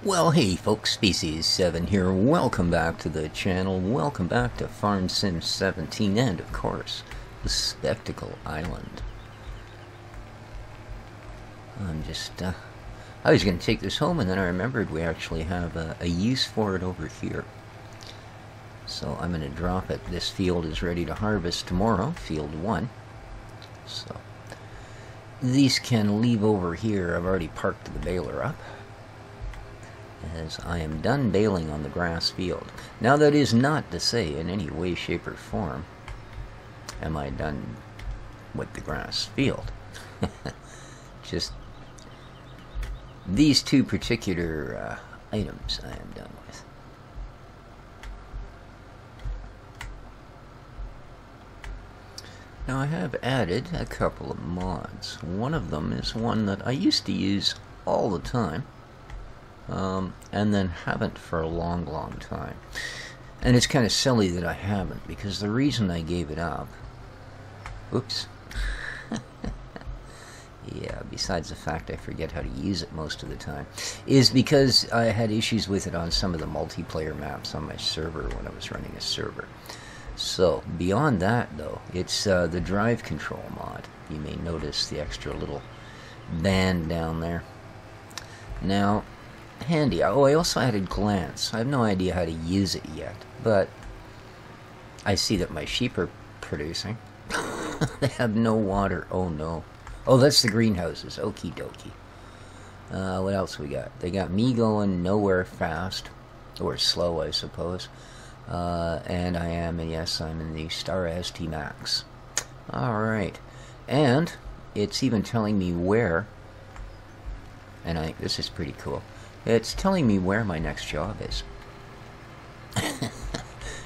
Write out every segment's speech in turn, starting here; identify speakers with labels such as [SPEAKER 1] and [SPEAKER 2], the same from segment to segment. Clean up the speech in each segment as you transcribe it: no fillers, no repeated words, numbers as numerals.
[SPEAKER 1] Well, hey folks, Species7 here. Welcome back to the channel. Welcome back to Farm Sim 17 and, of course, the Spectacle Island. I was going to take this home and then I remembered we actually have a use for it over here. So I'm going to drop it. This field is ready to harvest tomorrow, field 1. So these can leave over here. I've already parked the baler up, as I am done baling on the grass field. Now that is not to say in any way, shape, or form am I done with the grass field. Just these two particular items I am done with. Now I have added a couple of mods. One of them is one that I used to use all the time. And then haven't for a long time. And it's kind of silly that I haven't, because the reason I gave it up, oops, yeah, besides the fact I forget how to use it most of the time, is because I had issues with it on some of the multiplayer maps on my server when I was running a server. So, beyond that though, it's the drive control mod. You may notice the extra little band down there. Now, handy. Oh, I also added glance. I have no idea how to use it yet, but I see that my sheep are producing. They have no water. Oh no. Oh, that's the greenhouses. Okie dokie. What else we got? They got me going nowhere fast, or slow, I suppose. And I am, yes, I'm in the Star ST Max. Alright. And it's even telling me where, and I think this is pretty cool. It's telling me where my next job is.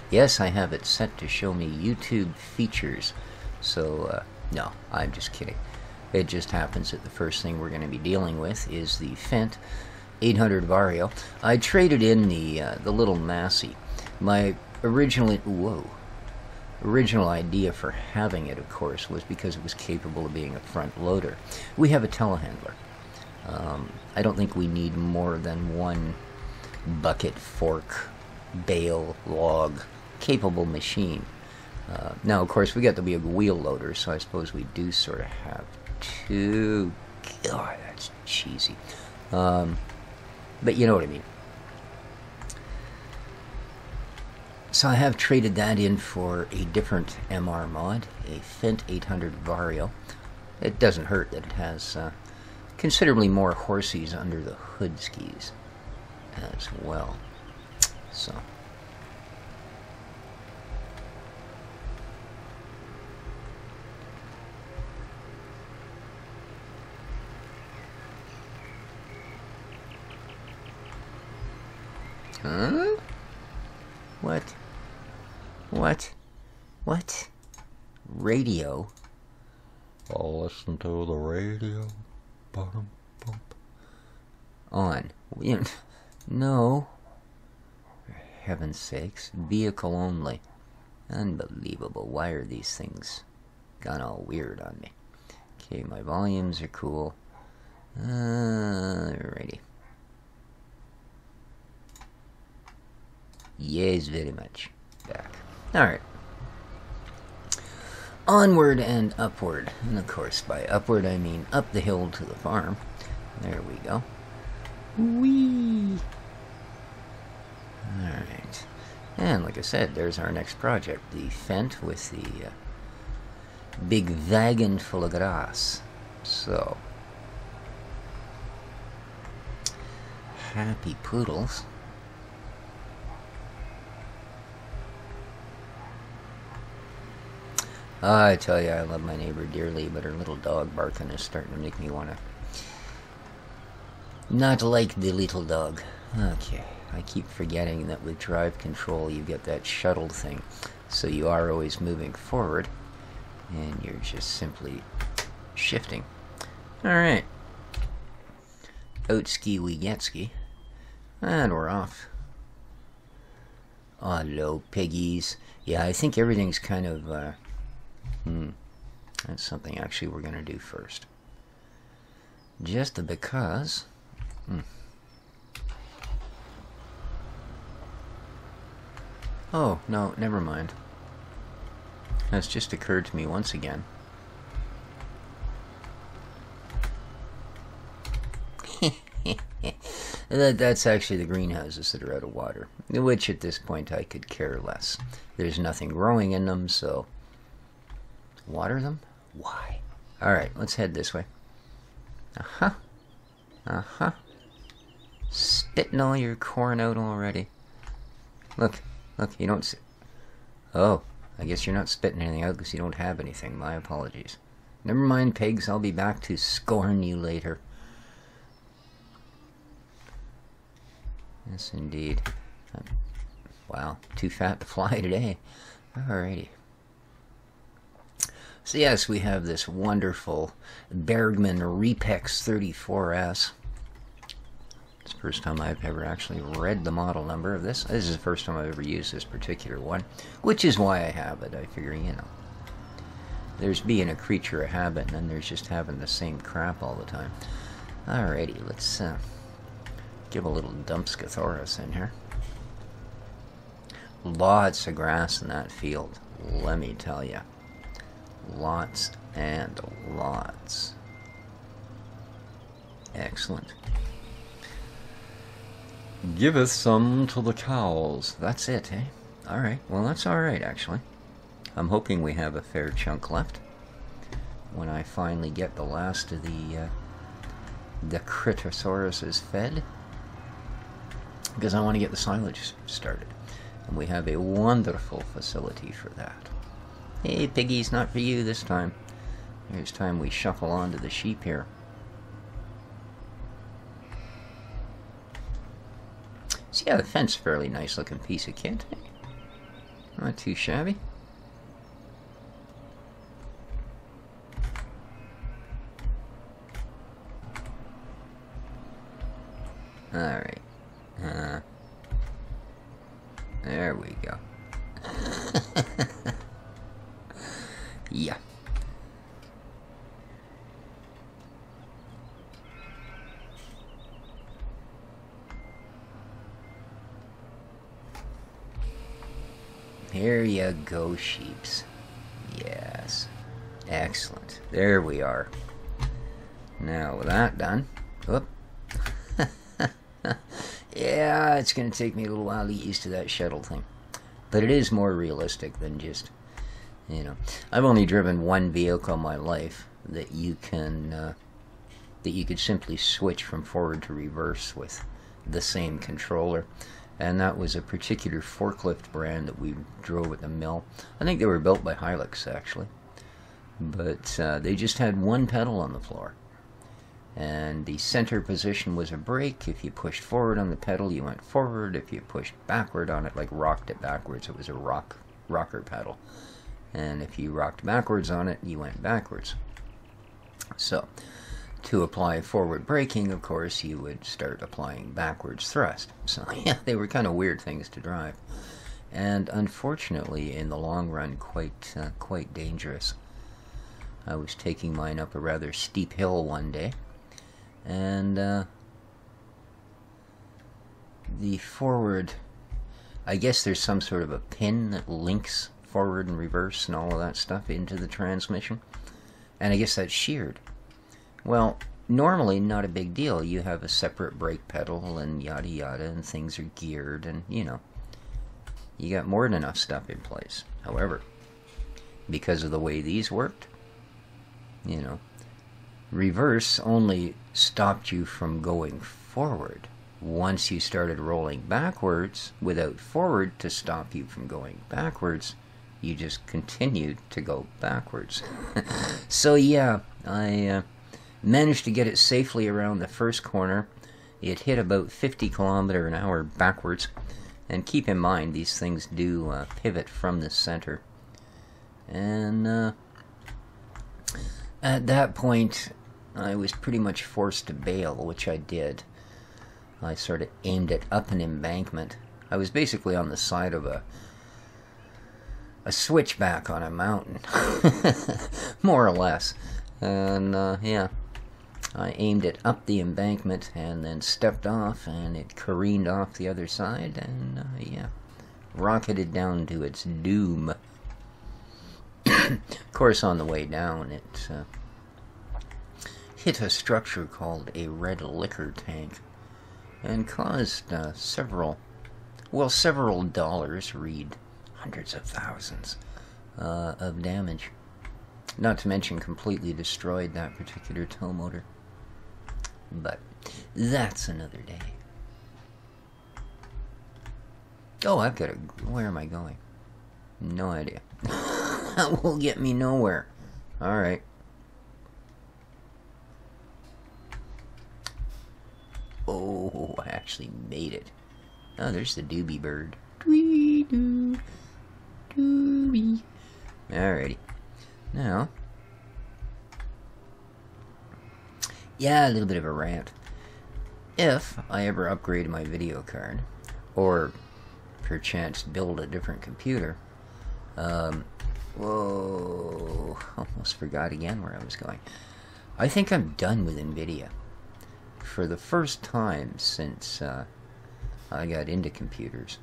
[SPEAKER 1] Yes, I have it set to show me YouTube features. So, no, I'm just kidding. It just happens that the first thing we're going to be dealing with is the Fendt 800 Vario. I traded in the little Massey. My original idea for having it, of course, was because it was capable of being a front loader. We have a telehandler. I don't think we need more than one bucket, fork, bale, log capable machine. Now, of course, we got to be a wheel loader, so I suppose we do sort of have two. God, that's cheesy. But you know what I mean. So I have traded that in for a different MR mod, a Fendt 800 Vario. It doesn't hurt that it has considerably more horsies under the hood skis as well. So huh? What? Radio? I'll listen to the radio. Bum, bump. On. No. For heaven's sakes. Vehicle only. Unbelievable. Why are these things gone all weird on me? Okay, my volumes are cool. Alrighty. Yes, very much. Back. Alright. Onward and upward. And of course, by upward I mean up the hill to the farm. There we go. Whee! Alright. And like I said, there's our next project. The Fendt with the big wagon full of grass. So, happy poodles. I tell you, I love my neighbor dearly, but her little dog barking is starting to make me want to not like the little dog. Okay, I keep forgetting that with drive control you get that shuttle thing, so you are always moving forward, and you're just simply shifting. Alright. Outski we getski. And we're off. Hello, piggies. Yeah, I think everything's kind of, that's something actually we're going to do first. Just because Oh, no, never mind. That's just occurred to me once again. That's actually the greenhouses that are out of water, which at this point I could care less. There's nothing growing in them, so water them? Why? Alright, let's head this way. Spitting all your corn out already. Look, you don't... Oh, I guess you're not spitting anything out because you don't have anything. My apologies. Never mind, pigs. I'll be back to scorn you later. Yes, indeed. Wow, too fat to fly today. Alrighty. So yes, we have this wonderful Bergman Repex 34S. It's the first time I've ever actually read the model number of this. This is the first time I've ever used this particular one, which is why I have it. I figure, you know, there's being a creature of habit, and then there's just having the same crap all the time. Alrighty, let's give a little Dumpscathoris in here. Lots of grass in that field, let me tell you. Lots and lots. Excellent. Giveth some to the cows. That's it, eh? Alright, well that's alright actually. I'm hoping we have a fair chunk left when I finally get the last of the Critosauruses fed, because I want to get the silage started, and we have a wonderful facility for that. Hey piggies, not for you this time. It's time we shuffle on to the sheep here. So yeah, the fence, fairly nice looking piece of kit. Not too shabby. Alright. There we go. Yeah. Here you go, sheeps. Yes. Excellent. There we are. Now, with that done... Whoop. Yeah, it's going to take me a little while to get used to that shuttle thing. But it is more realistic than just, you know... I've only driven one vehicle in my life that you can... that you could simply switch from forward to reverse with the same controller. And that was a particular forklift brand that we drove at the mill. I think they were built by Hilux, actually. But they just had one pedal on the floor. And the center position was a brake. If you pushed forward on the pedal, you went forward. If you pushed backward on it, like rocked it backwards, it was a rocker pedal. And if you rocked backwards on it, you went backwards. So, to apply forward braking, of course, you would start applying backwards thrust. So, yeah, they were kind of weird things to drive. And unfortunately, in the long run, quite dangerous. I was taking mine up a rather steep hill one day, and the forward, I guess there's some sort of a pin that links forward and reverse and all of that stuff into the transmission, and I guess that's sheared. Well, normally not a big deal. You have a separate brake pedal and yada yada, and things are geared, and you know, you got more than enough stuff in place. However, because of the way these worked, you know, reverse only stopped you from going forward. Once you started rolling backwards, without forward to stop you from going backwards, you just continued to go backwards. So yeah, I managed to get it safely around the first corner. It hit about 50 km/h backwards. And keep in mind, these things do pivot from the center. And at that point, I was pretty much forced to bail, which I did. I sort of aimed it up an embankment. I was basically on the side of a switchback on a mountain, more or less. And yeah, I aimed it up the embankment and then stepped off, and it careened off the other side, and yeah, rocketed down to its doom. Of course, on the way down, it hit a structure called a red liquor tank and caused several dollars, read hundreds of thousands, of damage. Not to mention completely destroyed that particular tow motor. But that's another day. Oh, I've got where am I going? No idea. That will get me nowhere. Alright. Oh, I actually made it. Oh, there's the doobie bird. Doo-doo. Doobie. Alrighty. Now, yeah, a little bit of a rant. If I ever upgrade my video card, or perchance build a different computer, whoa, almost forgot again where I was going. I think I'm done with NVIDIA. For the first time since I got into computers,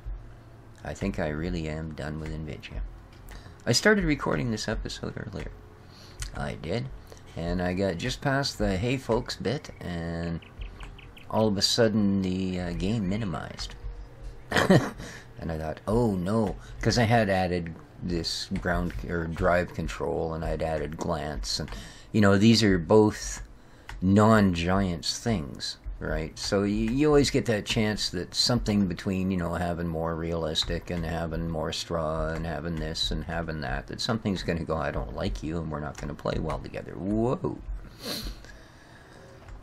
[SPEAKER 1] I think I really am done with NVIDIA. I started recording this episode earlier. I did. And I got just past the hey folks bit, and all of a sudden the game minimized. And I thought, oh no, because I had added this ground or drive control, and I'd added glance, and you know, these are both non-Giants things, right? So you always get that chance that something between, you know, having more realistic and having more straw and having this and having that, that something's going to go, I don't like you, and we're not going to play well together. Whoa.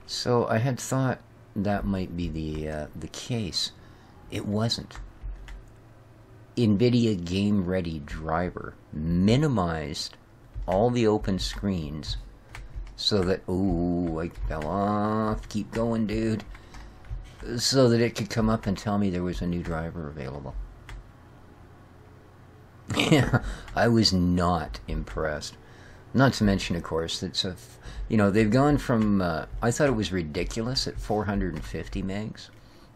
[SPEAKER 1] So I had thought that might be the case. It wasn't. NVIDIA Game Ready Driver minimized all the open screens so that, ooh, I fell off, keep going, dude, so that it could come up and tell me there was a new driver available. Yeah, I was not impressed. Not to mention, of course, that you know, they've gone from, I thought it was ridiculous at 450 megs.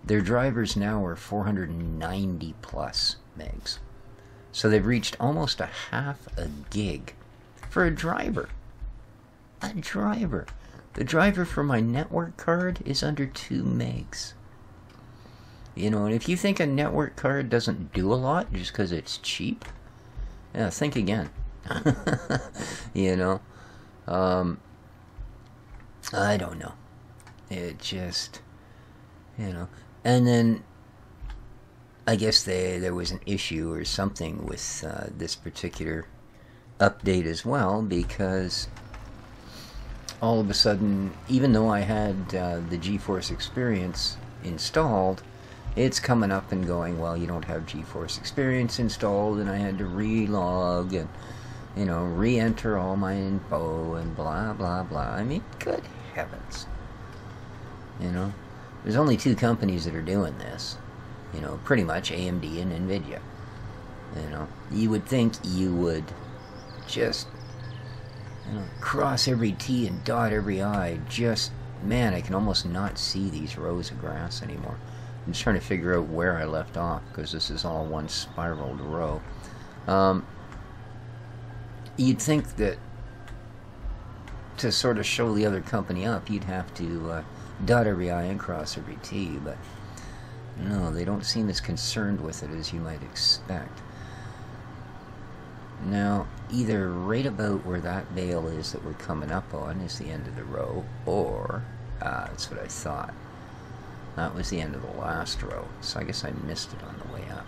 [SPEAKER 1] Their drivers now are 490 plus megs. So they've reached almost a half a gig for a driver. A driver. The driver for my network card is under 2 megs. You know, and if you think a network card doesn't do a lot just because it's cheap, yeah, think again. You know, I don't know. It just, you know, and then I guess there was an issue or something with this particular update as well, because all of a sudden, even though I had the GeForce Experience installed, it's coming up and going, well, you don't have GeForce Experience installed, and I had to relog and, you know, re-enter all my info and blah, blah, blah. I mean, good heavens. You know, there's only 2 companies that are doing this. You know, pretty much AMD and NVIDIA. You know, you would think you would just, you know, cross every T and dot every I. Just, man, I can almost not see these rows of grass anymore. I'm just trying to figure out where I left off, because this is all one spiraled row. You'd think that to sort of show the other company up, you'd have to dot every I and cross every T, but no, they don't seem as concerned with it as you might expect. Now, either right about where that bale is that we're coming up on is the end of the row, or, that's what I thought. That was the end of the last row, so I guess I missed it on the way up.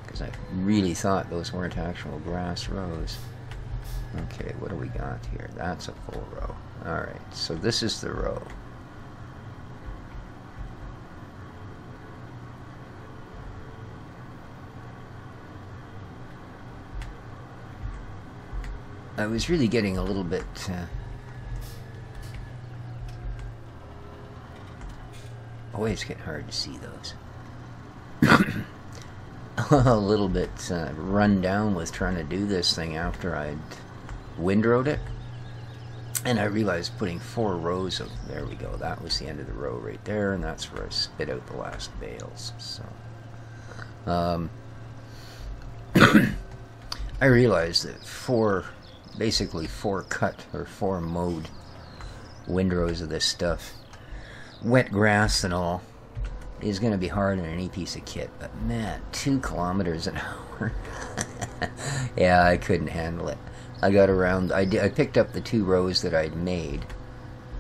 [SPEAKER 1] Because I really thought those weren't actual grass rows. Okay, what do we got here? That's a full row. Alright, so this is the row. I was really getting a little bit oh wait, it's getting hard to see those. A little bit run down with trying to do this thing after I'd windrowed it. And I realized putting 4 rows of, there we go, that was the end of the row right there, and that's where I spit out the last bales. So, I realized that basically 4 cut or 4 mowed windrows of this stuff, wet grass and all, is going to be hard on any piece of kit. But man, 2 kilometers an hour. Yeah, I couldn't handle it. I got around, I picked up the 2 rows that I'd made,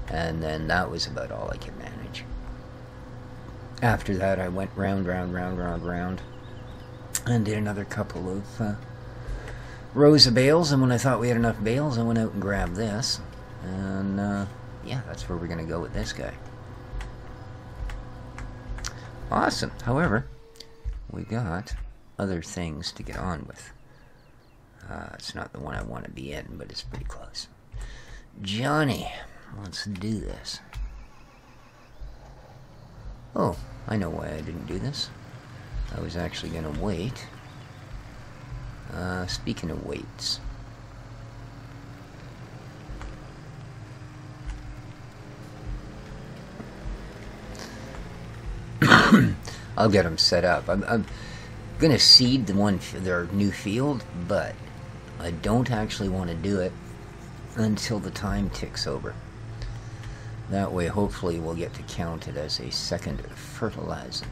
[SPEAKER 1] and then that was about all I could manage. After that, I went round, and did another couple of rows of bales, and when I thought we had enough bales, I went out and grabbed this, and yeah, that's where we're going to go with this guy. Awesome. However, we got other things to get on with. It's not the one I want to be in, but it's pretty close. Johnny, let's do this. Oh, I know why I didn't do this. I was actually going to wait. Speaking of weights. I'll get them set up. I'm going to seed their new field, but I don't actually want to do it until the time ticks over. That way, hopefully, we'll get to count it as a second fertilizer.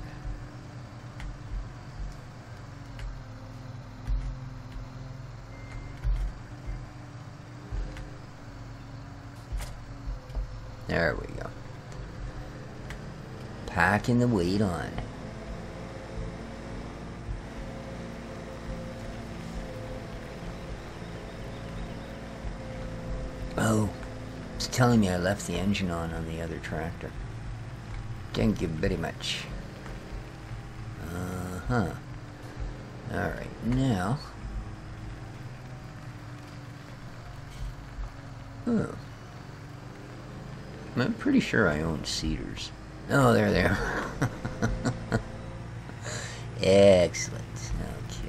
[SPEAKER 1] There we go. Packing the weight on. Oh, it's telling me I left the engine on the other tractor. Thank you very much. Uh-huh. Alright, now... Oh. I'm pretty sure I own cedars. Oh, there they are. Excellent. Okay.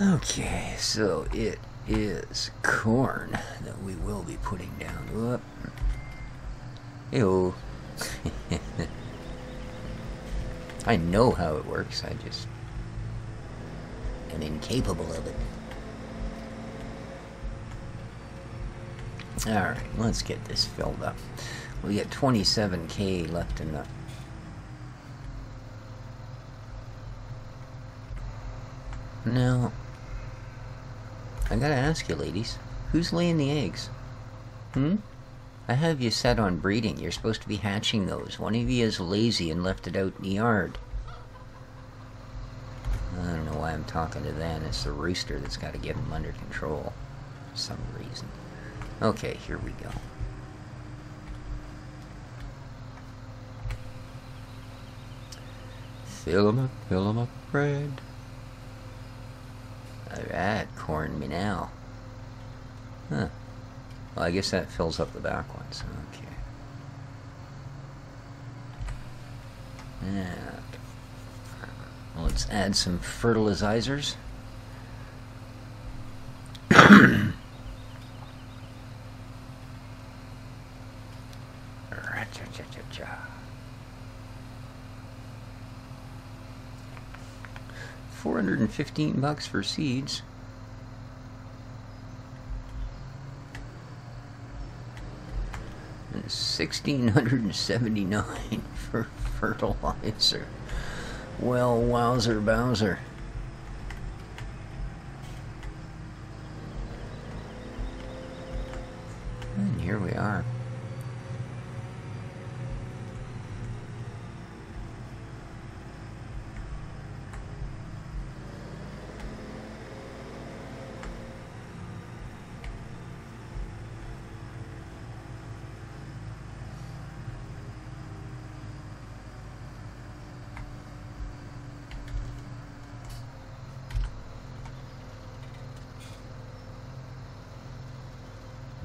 [SPEAKER 1] Okay, so it is corn that we will be putting down. Whoop. Ew. I know how it works, I just am incapable of it. Alright, let's get this filled up. We get 27K left in the... Now, I gotta ask you, ladies, who's laying the eggs? I have you set on breeding. You're supposed to be hatching those. One of you is lazy and left it out in the yard. I don't know why I'm talking to them. It's the rooster that's got to get them under control for some reason. Okay, here we go. Fill 'em up, bread. Alright, corn me now. Huh. Well, I guess that fills up the back ones. Okay. And let's add some fertilizers. $415 for seeds. And $1,679 for fertilizer. Well, wowzer bowser. And here we are.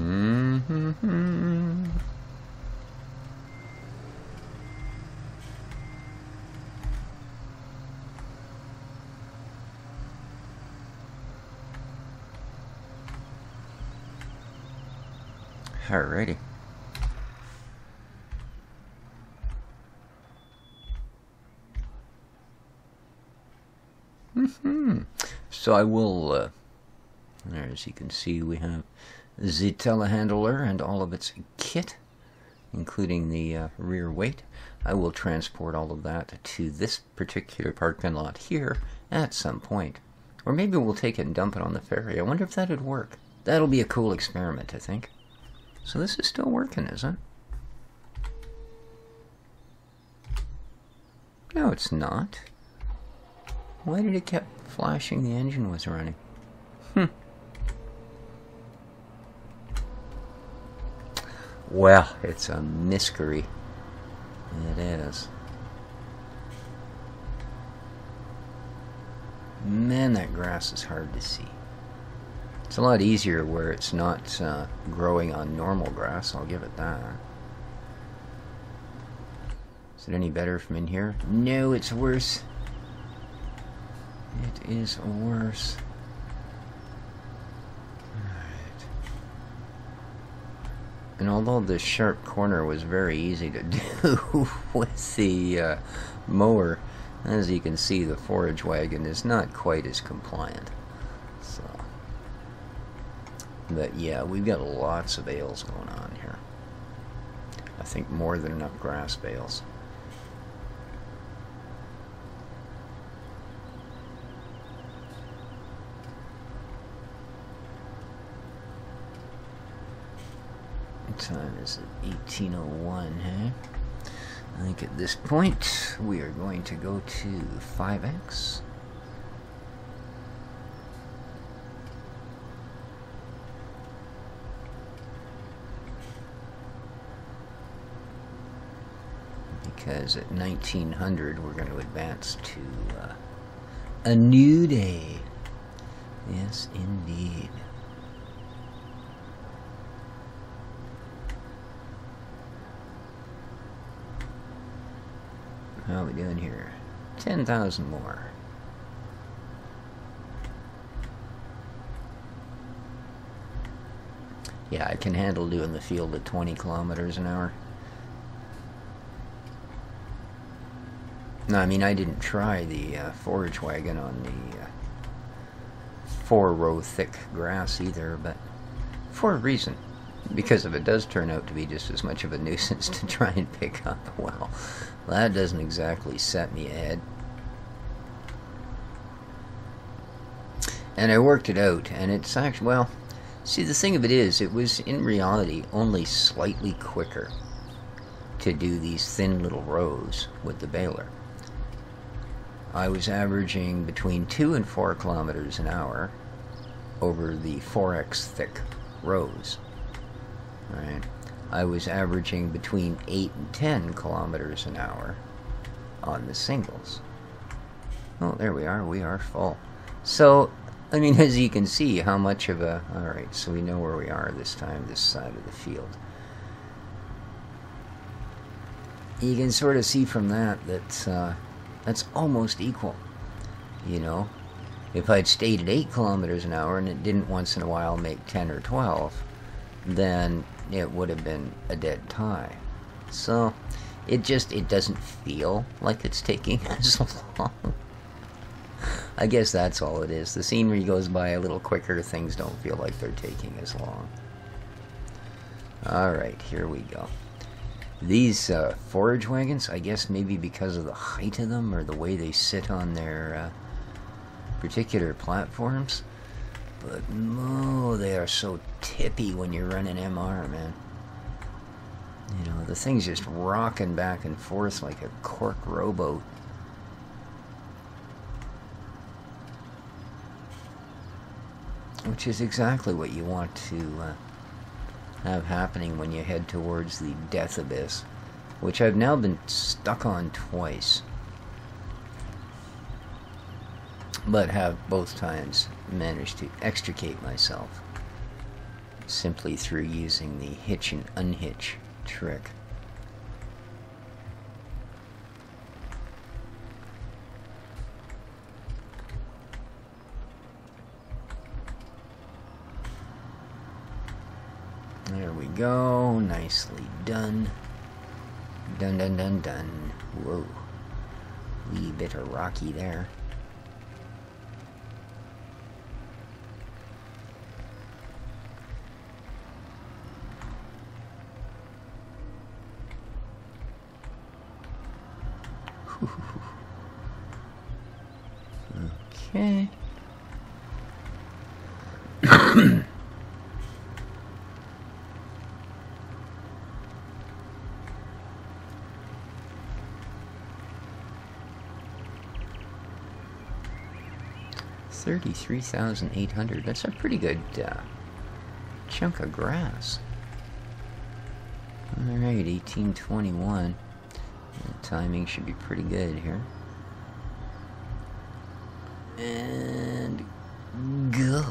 [SPEAKER 1] Mm-hmm. Alrighty. So I will, as you can see, we have the telehandler and all of its kit, including the rear weight. I will transport all of that to this particular parking lot here at some point. Or maybe we'll take it and dump it on the ferry. I wonder if that would work. That'll be a cool experiment, I think. So this is still working, is it? No, it's not. Why did it keep flashing the engine was running? Well, it's a mystery. It is. Man, that grass is hard to see. It's a lot easier where it's not growing on normal grass, I'll give it that. Is it any better from in here? No, it's worse. It is worse. Alright. And although this sharp corner was very easy to do with the mower, as you can see, the forage wagon is not quite as compliant. So, but yeah, we've got lots of bales going on here. I think more than enough grass bales. What time is it? 18:01, hey? I think at this point we are going to go to 5X. Because at 1900 we're going to advance to a new day. Yes, indeed. How are we doing here? 10,000 more. Yeah, I can handle doing the field at 20 kilometers an hour. No, I mean, I didn't try the forage wagon on the 4-row thick grass either, but for a reason. Because if it does turn out to be just as much of a nuisance to try and pick up, well, that doesn't exactly set me ahead. And I worked it out, and it's actually, well, see, the thing of it is, it was in reality only slightly quicker to do these thin little rows with the baler. I was averaging between 2 and 4 kilometers an hour over the 4x thick rows. Right. I was averaging between 8 and 10 kilometers an hour on the singles. Oh, there we are full. So, I mean, as you can see, how much of a... Alright, so we know where we are this time, this side of the field. You can sort of see from that that's almost equal. You know, if I'd stayed at 8 kilometers an hour and it didn't once in a while make 10 or 12, then it would have been a dead tie. So it doesn't feel like it's taking as long. I guess that's all it is. The scenery goes by a little quicker, things don't feel like they're taking as long. Alright, here we go. These forage wagons, I guess maybe because of the height of them or the way they sit on their particular platforms, but oh, they are so tippy when you're running MR, man. You know, the thing's just rocking back and forth like a cork rowboat. Which is exactly what you want to have happening when you head towards the death abyss, which I've now been stuck on twice, but have both times managed to extricate myself. simply through using the hitch and unhitch trick. There we go, nicely done. Done, done, done, done. Whoa. Wee bit of rocky there. Okay. $33,800. That's a pretty good chunk of grass. Alright, 1821. The timing should be pretty good here. And go.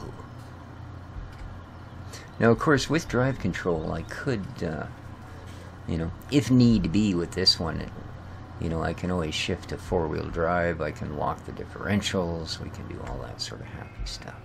[SPEAKER 1] Now, of course, with drive control, I could, you know, if need be with this one, you know, I can always shift to four-wheel drive, I can lock the differentials, we can do all that sort of happy stuff.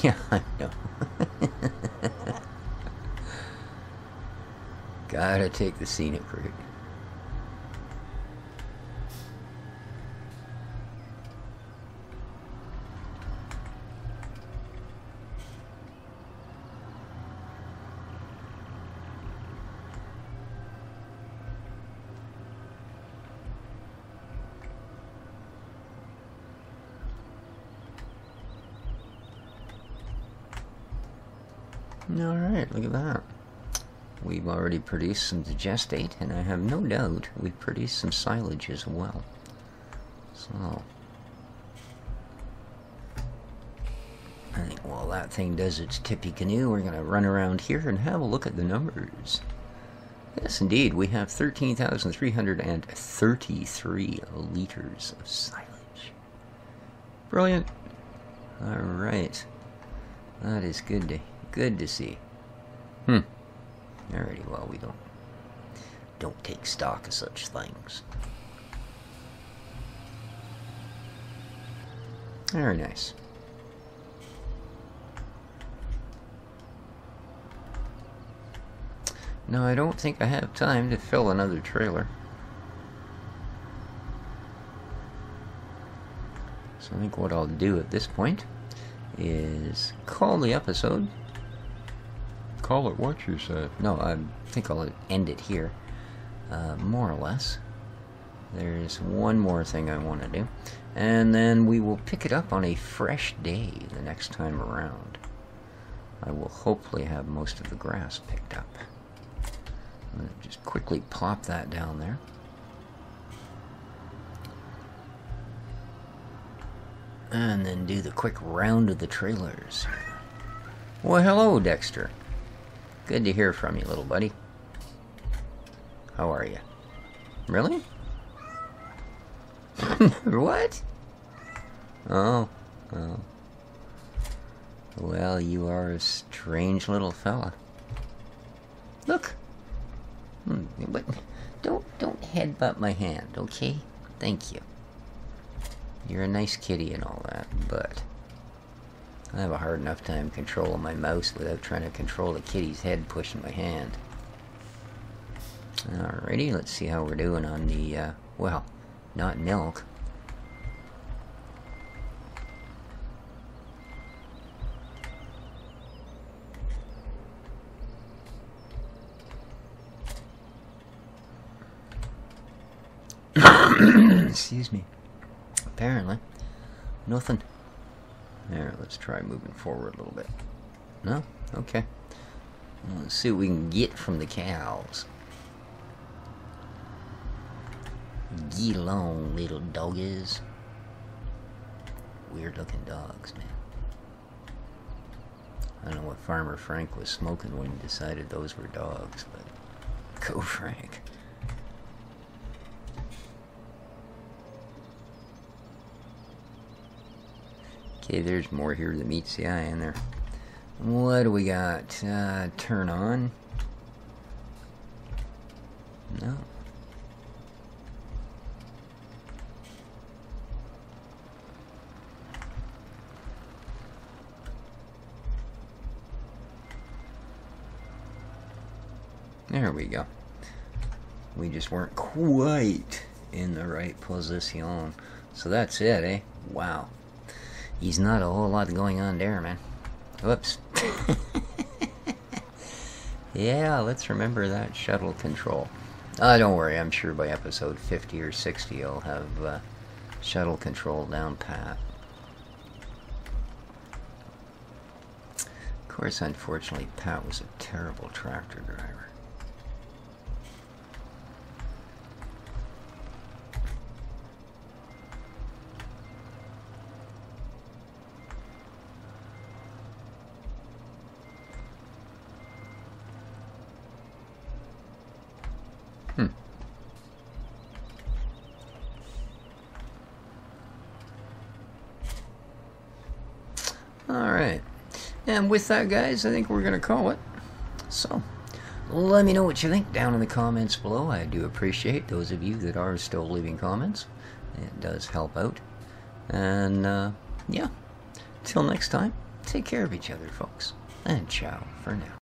[SPEAKER 1] Yeah, I know. Gotta take the scenic route. Alright, look at that. We've already produced some digestate, and I have no doubt we've produced some silage as well. So, I think while that thing does its tippy canoe, we're going to run around here and have a look at the numbers. Yes, indeed, we have 13,333 liters of silage. Brilliant. Alright. That is good to see. Alrighty, well, we don't take stock of such things. Very nice. No, I don't think I have time to fill another trailer. So I think what I'll do at this point is call the episode. Call it what you said. No, I think I'll end it here, more or less. There's one more thing I want to do, and then we will pick it up on a fresh day the next time around. I will hopefully have most of the grass picked up. I'm going to just quickly plop that down there. And then do the quick round of the trailers. Well, hello, Dexter. Good to hear from you, little buddy. How are you? Really? What? Oh. Well, you are a strange little fella. Look. But don't headbutt my hand, okay? Thank you. You're a nice kitty and all that, but I have a hard enough time controlling my mouse without trying to control the kitty's head pushing my hand. Alrighty, let's see how we're doing on the, well, not milk. Excuse me. Apparently, nothing. There, let's try moving forward a little bit. No? Okay. Let's see what we can get from the cows. Get along, little doggies. Weird looking dogs, man. I don't know what Farmer Frank was smoking when he decided those were dogs, but go Frank. Okay, there's more here that meets the eye in there. What do we got? Turn on? No. There we go. We just weren't quite in the right position. So that's it, eh? Wow. He's not a whole lot going on there, man. Whoops. Yeah, let's remember that shuttle control. Don't worry, I'm sure by episode 50 or 60 I'll have shuttle control down pat. Of course, unfortunately, Pat was a terrible tractor driver. Alright, and with that, guys, I think we're going to call it. So, let me know what you think down in the comments below. I do appreciate those of you that are still leaving comments. It does help out. And, yeah, till next time, take care of each other, folks. And ciao for now.